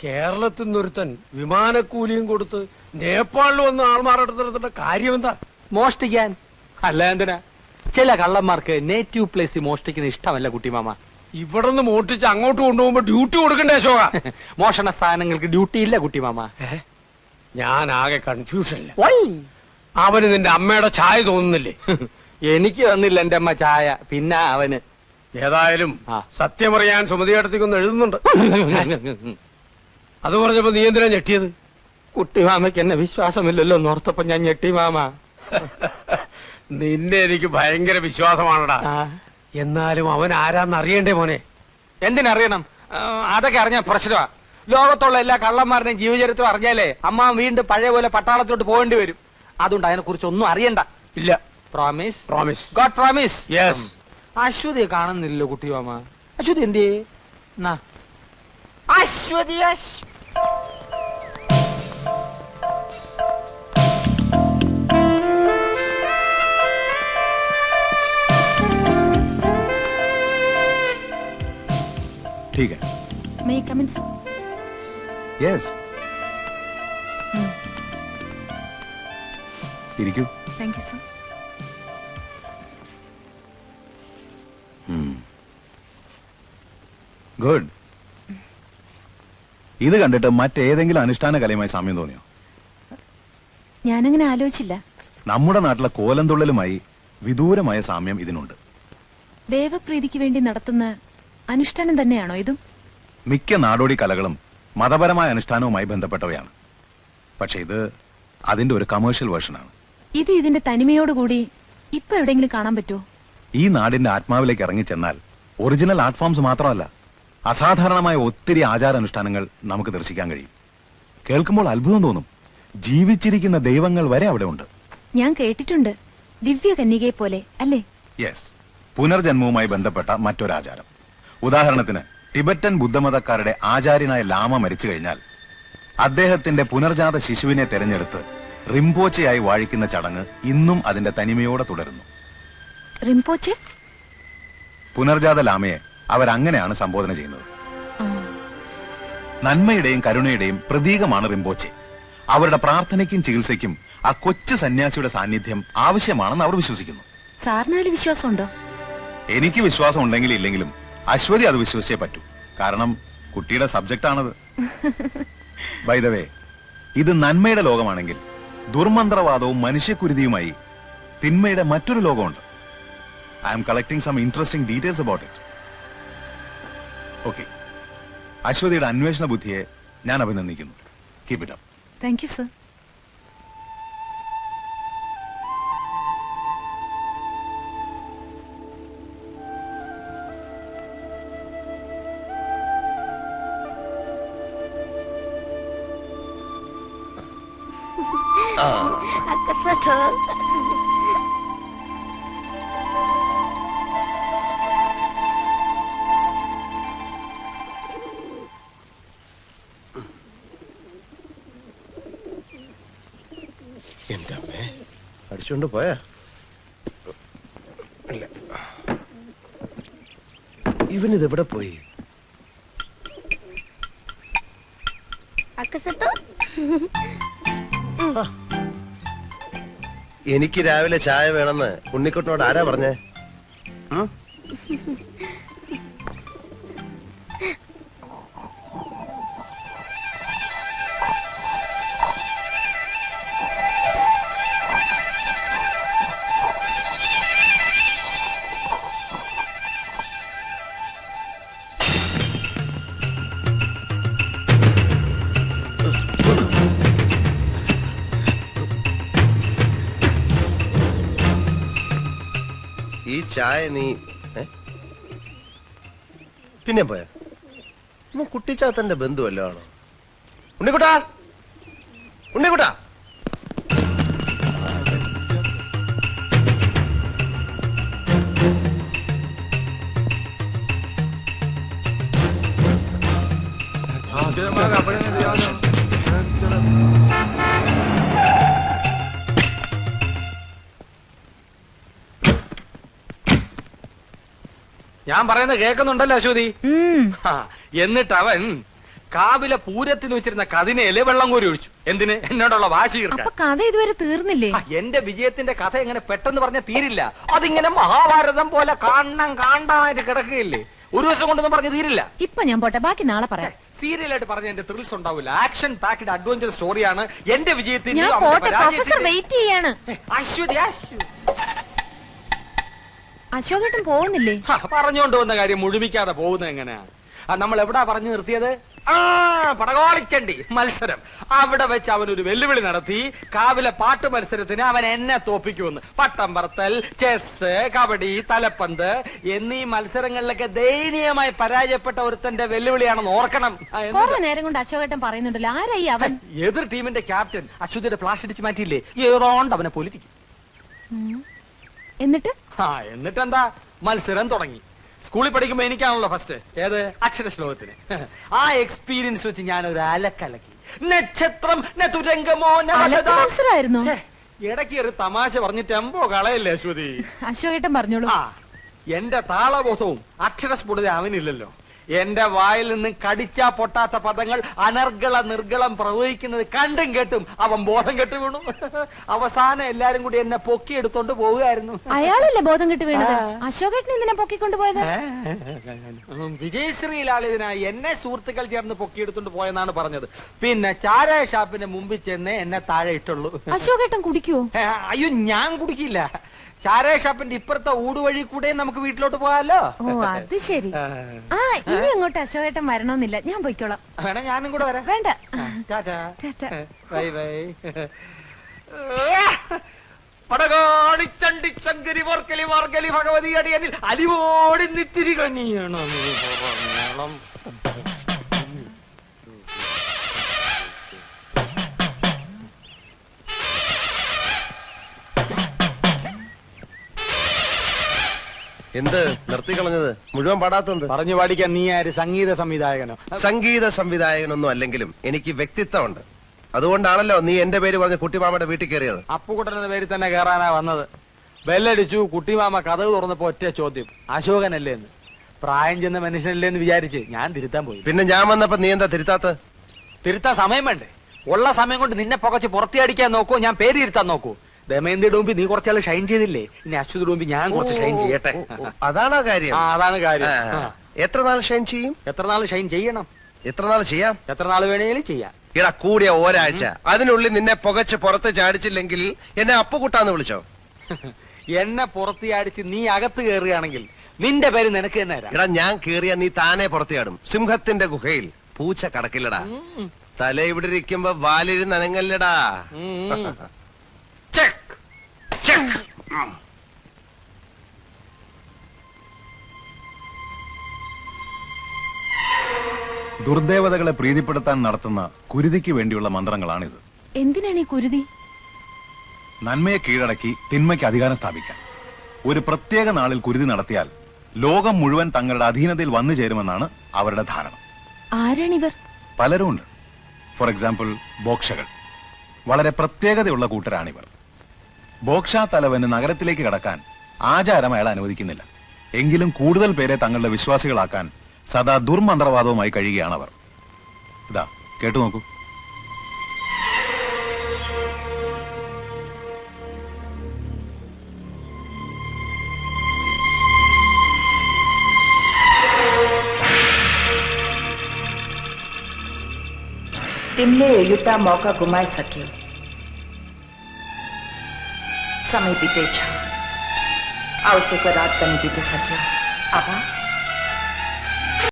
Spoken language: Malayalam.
കേരളത്തിൽ നിന്നൊരുത്തൻ വിമാനക്കൂലിയും കൊടുത്ത് നേപ്പാളിൽ വന്ന് ആൾമാറെടുത്തിടത്തിന്റെ കാര്യം എന്താ? മോഷ്ടിക്കാൻ. അല്ല എന്തിനാ? ചില കള്ളന്മാർക്ക് നേറ്റീവ് പ്ലേസ് മോഷ്ടിക്കുന്ന ഇഷ്ടമല്ല കുട്ടിമാമ. ഇവിടെ നിന്ന് മോഷ്ടിച്ച് അങ്ങോട്ട് കൊണ്ടുപോകുമ്പോ ഡ്യൂട്ടി കൊടുക്കണ്ടേ അശോക? മോഷണ സാധനങ്ങൾക്ക് ഡ്യൂട്ടി ഇല്ല കുട്ടിമാമ. ഞാൻ ആകെ കൺഫ്യൂഷനില്ല. അവന് നിന്റെ അമ്മയുടെ ചായ തോന്നുന്നില്ലേ? എനിക്ക് തന്നില്ല എന്റെ അമ്മ ചായ, പിന്നെ അവന്. ഏതായാലും സത്യമറിയാൻ സുമതിയേട്ടത്തിക്കൊന്ന് എഴുതുന്നുണ്ട്. അത് പറഞ്ഞപ്പോ നീ എന്തിനാ ഞെട്ടിയത്? കുട്ടിമാമയ്ക്ക് എന്നെ വിശ്വാസമില്ലല്ലോ എന്നോർത്തപ്പോ ഞാൻ ഞെട്ടി മാമ. നിന്നെ എനിക്ക് ഭയങ്കര വിശ്വാസമാണടാ. എന്നാലും അവൻ ആരാന്ന് അറിയണ്ടേ മോനെ? എന്തിനറിയണം? അതൊക്കെ അറിഞ്ഞ പ്രശ്നമാ. ലോകത്തുള്ള എല്ലാ കള്ളന്മാരുടെയും ജീവചരിത്രം അറിഞ്ഞാലേ അമ്മ വീണ്ടും പഴയ പോലെ പട്ടാളത്തോട്ട് പോകേണ്ടി വരും. അതുകൊണ്ട് അതിനെ കുറിച്ച് ഒന്നും അറിയണ്ട. ഇല്ല. Promise? Promise. God promise. Yes. അശ്വതിയെ കാണുന്നില്ലല്ലോ കുട്ടിമാമ. അശ്വതി എന്തേ? അശ്വതി ठीक है. May I come in, sir? Yes. ഇരിക്കൂ. Thank you, sir. ഗുഡ്. ഇത് കണ്ടിട്ട് മറ്റേതെങ്കിലും അനുഷ്ഠാന കലയുമായി സാമ്യം തോന്നിയോ? ഞാനങ്ങനെ ആലോചിച്ചില്ല. നമ്മുടെ നാട്ടിലെ കോലംതുള്ളലുമായി വിദൂരമായ സാമ്യം ഇതിനുണ്ട്. ദേവപ്രീതിക്ക് വേണ്ടി നടത്തുന്ന അനുഷ്ഠാനം തന്നെയാണോ ഇതും? മിക്ക നാടോടി കലകളും മതപരമായ അനുഷ്ഠാനവുമായി ബന്ധപ്പെട്ടവയാണ്. പക്ഷെ ഇത് അതിന്റെ ഒരു കമേഴ്ഷ്യൽ വേർഷനാണ്. ഇത് ഇതിന്റെ തനിമയോടുകൂടി ഇപ്പൊ എവിടെയെങ്കിലും കാണാൻ പറ്റുമോ? ഈ നാടിന്റെ ആത്മാവിലേക്ക് ഇറങ്ങിച്ചെന്നാൽ ഒറിജിനൽ ആർട്ട് ഫോംസ് മാത്രമല്ല, അസാധാരണമായ ഒത്തിരി ആചാരാനുഷ്ഠാനങ്ങൾ നമുക്ക് ദർശിക്കാൻ കഴിയും. കേൾക്കുമ്പോൾ അത്ഭുതം തോന്നും. ജീവിച്ചിരിക്കുന്ന ദൈവങ്ങൾ വരെ അവിടെ ഉണ്ട്. ഞാൻ കേട്ടിട്ടുണ്ട്, ദിവ്യ കന്യകയെ പോലെ അല്ലേ? യെസ്. പുനർജന്മവുമായി ബന്ധപ്പെട്ട മറ്റൊരാചാരം. ഉദാഹരണത്തിന് ടിബറ്റൻ ബുദ്ധമതക്കാരുടെ ആചാര്യനായ ലാമ മരിച്ചു കഴിഞ്ഞാൽ അദ്ദേഹത്തിന്റെ പുനർജാത ശിശുവിനെ തെരഞ്ഞെടുത്ത് റിംപോച്ചയായി വാഴിക്കുന്ന ചടങ്ങ് ഇന്നും അതിന്റെ തനിമയോടെ തുടരുന്നു. റിംപോച്ചെ? പുനർജാത ലാമയെ അവരങ്ങനെയാണ് സംബോധന ചെയ്യുന്നത്. നന്മയുടെയും കരുണയുടെയും പ്രതീകമാണ് റിംപോച്ചെ. അവരുടെ പ്രാർത്ഥനയ്ക്കും ചികിത്സയ്ക്കും ആ കൊച്ചു സന്യാസിയുടെ സാന്നിധ്യം ആവശ്യമാണെന്ന് അവർ വിശ്വസിക്കുന്നു. സാറിന് വിശ്വാസമുണ്ടോ? എനിക്ക് വിശ്വാസം ഉണ്ടെങ്കിൽ ഇല്ലെങ്കിലും അശ്വതി അത് വിശ്വസിച്ചേ പറ്റൂ. കാരണം കുട്ടിയുടെ സബ്ജക്റ്റ് ആണത്. ബൈ ദ വേ, ഇത് നന്മയുടെ ലോകമാണെങ്കിൽ ദുർമന്ത്രവാദവും മനുഷ്യക്കുരുതിയുമായി തിന്മയുടെ മറ്റൊരു ലോകമുണ്ട്. I am collecting some interesting details about it. Okay, അശ്വതിയുടെ അന്വേഷണ ബുദ്ധിയെ ഞാൻ അഭിനന്ദിക്കുന്നു. Keep it up. Thank you sir. എന്റെ അമ്മേ, അടിച്ചോണ്ട് പോയാ? ഇല്ല. ഇവനിതെവിടെ പോയി? എനിക്ക് രാവിലെ ചായ വേണമെന്ന് ഉണ്ണിക്കുട്ടനോട് ആരാ പറഞ്ഞേ? ഈ ചായ നീ പിന്നെ പോയാ? കുട്ടിച്ചാത്തന്റെ ബന്ധുവല്ലോ ആണോ? ഉണ്ണിക്കുട്ടാ, ഉണ്ണിക്കുട്ടാ. ഞാൻ പറയുന്നത് കേൾക്കുന്നുണ്ടല്ലോ അശ്വതി? എന്നിട്ട് അവൻ കാവിലെ പൂരത്തിന് വെച്ചിരുന്ന കതിനയില് വെള്ളം കോരി ഒഴിച്ചു. എന്തിന്? എന്നോടുള്ള വാശി അപ്പൊ തീർക്കാൻ. കഥ ഇതുവരെ തീർന്നില്ലേ? എന്റെ വിജയത്തിന്റെ കഥ എങ്ങനെ പെട്ടെന്ന് പറഞ്ഞ തീരില്ല. അതിങ്ങനെ മഹാഭാരതം പോലെ കാണാനായിട്ട് കിടക്കുകയില്ലേ. ഒരു ദിവസം കൊണ്ടൊന്നും പറഞ്ഞ് തീരില്ല. ഇപ്പൊ ഞാൻ പോട്ടെ, ബാക്കി നാളെ പറയാം. സീരിയലായിട്ട് പറഞ്ഞ എന്റെ ത്രിൽസ് ഉണ്ടാവില്ല. ആക്ഷൻ പാക്ഡ് അഡ്വഞ്ചർ സ്റ്റോറിയാണ് എന്റെ വിജയത്തിന്റെ. ഞാൻ പോട്ടെ, പ്രൊഫസർ വെയിറ്റ് ചെയ്യാണ്. അശ്വതി അശോകേട്ടൻ പോകുന്നില്ലേ? പറഞ്ഞുകൊണ്ട് വന്ന കാര്യം മുഴുമിക്കാതെ പോകുന്നത് എങ്ങനെയാണ്? നമ്മൾ എവിടാ പറഞ്ഞു നിർത്തിയത്? പടകോളിച്ചണ്ടി മത്സരം. അവിടെ വെച്ച് അവൻ ഒരു വെല്ലുവിളി നടത്തി. കാവിലെ പാട്ട് മത്സരത്തിന് അവൻ എന്നെ തോപ്പിക്കുമെന്ന്. പട്ടം പറത്തൽ, ചെസ്, കബഡി, തലപ്പന്ത് എന്നീ മത്സരങ്ങളിലൊക്കെ ദയനീയമായി പരാജയപ്പെട്ട ഒരുത്തന്റെ വെല്ലുവിളിയാണെന്ന് ഓർക്കണം. കുറെ നേരം കൊണ്ട് അശോകേട്ടൻ പറയുന്നുണ്ടല്ലോ, ആരായി അവൻ? എതിർ ടീമിന്റെ ക്യാപ്റ്റൻ അശ്വതിയുടെ ഫ്ലാഷ് അടിച്ച് മാറ്റിയില്ലേ, ഏറോണ്ട് അവനെ പൊലിറ്റിക്കും. എന്നിട്ട് എന്നിട്ടെന്താ, മത്സരം തുടങ്ങി. സ്കൂളിൽ പഠിക്കുമ്പോ എനിക്കാണല്ലോ ഫസ്റ്റ്. ഏത്? അക്ഷര ശ്ലോകത്തിന്. ആ എക്സ്പീരിയൻസ് വെച്ച് ഞാൻ ഒരു അലക്കലക്കി. നക്ഷത്രം മത്സരമായിരുന്നോ? ഇടയ്ക്ക് ഒരു തമാശ പറഞ്ഞ് ടെമ്പോ കളയല്ലേ അശ്വതി. അശോകേട്ടൻ പറഞ്ഞോളൂ. എന്റെ താളബോധവും അക്ഷരസ്ഫുടത അവനില്ലല്ലോ. എന്റെ വായിൽ നിന്ന് കടിച്ചാ പൊട്ടാത്ത പദങ്ങൾ അനർഗള നിർഗളം പ്രവഹിക്കുന്നത് കണ്ടും കേട്ടും അവൻ ബോധം കെട്ടു വീണു. അവസാനം എല്ലാരും കൂടി എന്നെ പൊക്കിയെടുത്തോണ്ട് പോവുകയായിരുന്നു. അയാളല്ലേ ബോധം കെട്ട് വീണത്? അശോകേട്ടൻ എന്തിനാ പൊക്കിക്കൊണ്ടുപോയത്? വിജയശ്രീലാളിതിനായി എന്നെ സുഹൃത്തുക്കൾ ചേർന്ന് പൊക്കിയെടുത്തോണ്ട് പോയെന്നാണ് പറഞ്ഞത്. പിന്നെ ചാരായ ഷാപ്പിന്റെ മുമ്പിൽ ചെന്ന് എന്നെ താഴെ ഇട്ടുള്ളൂ. അശോകേട്ടൻ കുടിക്കുവോ? അയ്യോ, ഞാൻ കുടിക്കില്ല. ചാരായ ഷാപ്പിന്റെ ഇപ്പുറത്തെ ഊടുവഴി കൂടെ നമുക്ക് വീട്ടിലോട്ട് പോകാലോ. ഓ, അത് ശരി. ഇനി അങ്ങോട്ട് അശോകേട്ടൻ വരണമെന്നില്ല, ഞാൻ പോയിക്കോളാം. വേണേ ഞാനും കൂടെ വരാം. വേണ്ട. ടാറ്റാ. Bye bye. പടകാടിച്ചണ്ടി ചങ്കരി വർക്കലി വാർക്കലി ഭഗവതി അടിയനിൽ അലിവോടി നിത്തിരി കനിയണം. എന്ത് നിർത്തിക്കളഞ്ഞത്? മുഴുവൻ പാടാത്തോണ്ട്. പറഞ്ഞു പാടിക്കാൻ നീ ആര്? സംഗീത സംവിധായകനോ? സംഗീത സംവിധായകനൊന്നും അല്ലെങ്കിലും എനിക്ക് വ്യക്തിത്വമുണ്ട്. അതുകൊണ്ടാണല്ലോ നീ എന്റെ പേര് പറഞ്ഞ് കുട്ടിമാമയുടെ വീട്ടിൽ കയറിയത്. അപ്പുകുട്ടന്റെ പേരിൽ തന്നെ കയറാനാ വന്നത്. ബെല്ലടിച്ചു. കുട്ടിമാമ കഥവ് തുറന്നപ്പോ ഒറ്റ ചോദ്യം, അശോകനല്ലേ എന്ന്. പ്രായം ചെന്ന മനുഷ്യനല്ലേ എന്ന് വിചാരിച്ച് ഞാൻ തിരുത്താൻ പോയി. പിന്നെ ഞാൻ വന്നപ്പോ നീ എന്താ തിരുത്താത്ത? തിരുത്താൻ സമയം വേണ്ടേ? ഉള്ള സമയം കൊണ്ട് നിന്നെ പുകച്ച് പുറത്തിയടിക്കാൻ നോക്കൂ, ഞാൻ പേര് ഇരുത്താൻ നോക്കൂ. ദമയന്തിയുടെ മുമ്പ് നീ കുറച്ചാൾ ഷൈൻ ചെയ്തില്ലേ, ഇനി അശ്വതിയുടെ മുമ്പ് ഞാൻ കുറച്ച് ഷൈൻ ചെയ്യട്ടെ. അതാണോ കാര്യം? അതാണ് കാര്യം. എത്ര നാൾ ഷൈൻ ചെയ്യും? എത്ര നാൾ ഷൈൻ ചെയ്യണം? എത്ര നാൾ ചെയ്യാം? എത്ര നാൾ വേണേലും ചെയ്യാം. ഇടാ, കൂടിയ ഒരാഴ്ച. അതിനുള്ളിൽ നിന്നെ പുകച്ച് പുറത്ത് ചാടിച്ചില്ലെങ്കിൽ എന്നെ അപ്പുകുട്ടാന്ന് വിളിച്ചോ. എന്നെ പുറത്തിയാടിച്ച് നീ അകത്ത് കയറുകയാണെങ്കിൽ നിന്റെ പേര് നിനക്ക് തന്നെ തരാം. ഇടാ, ഞാൻ കേറിയ നീ താനെ പുറത്തിയാടും. സിംഹത്തിന്റെ ഗുഹയിൽ പൂച്ച കടക്കില്ലടാ. തല ഇവിടെ ഇരിക്കുമ്പോ വാലിരി നനങ്ങല്ലടാ. Check check. ദുർദേവതകളെ പ്രീതിപ്പെടുത്താൻ നടത്തുന്ന കുരുതിക്ക് വേണ്ടിയുള്ള മന്ത്രങ്ങളാണിത്. എന്തിനാണ് ഈ കുരുതി? നന്മയെ കീഴടക്കി തിന്മയ്ക്ക് അധികാരം സ്ഥാപിക്കാൻ. ഒരു പ്രത്യേക നാളിൽ കുരുതി നടത്തിയാൽ ലോകം മുഴുവൻ തങ്ങളുടെ അധീനതയിൽ വന്നു ചേരുമെന്നാണ് അവരുടെ ധാരണ. ആരാണിവർ? പലരും ഉണ്ട്. ഫോർ എക്സാമ്പിൾ, ബോക്ഷകൾ. വളരെ പ്രത്യേകതയുള്ള കൂട്ടരാണിവർ. ബോക്ഷ തലവന് നഗരത്തിലേക്ക് കടക്കാൻ ആചാരം അയാൾ അനുവദിക്കുന്നില്ല. എങ്കിലും കൂടുതൽ പേരെ തങ്ങളുടെ വിശ്വാസികളാക്കാൻ സദാ ദുർമന്ത്രവാദവുമായി കഴിയുകയാണ് അവർ. ഇതാ, കേട്ടു നോക്കൂ. तिमने युटा मौका गुमाई सक्यो. समय बीते छा. आवश्यक रात बनी बीते सक्यो. आभा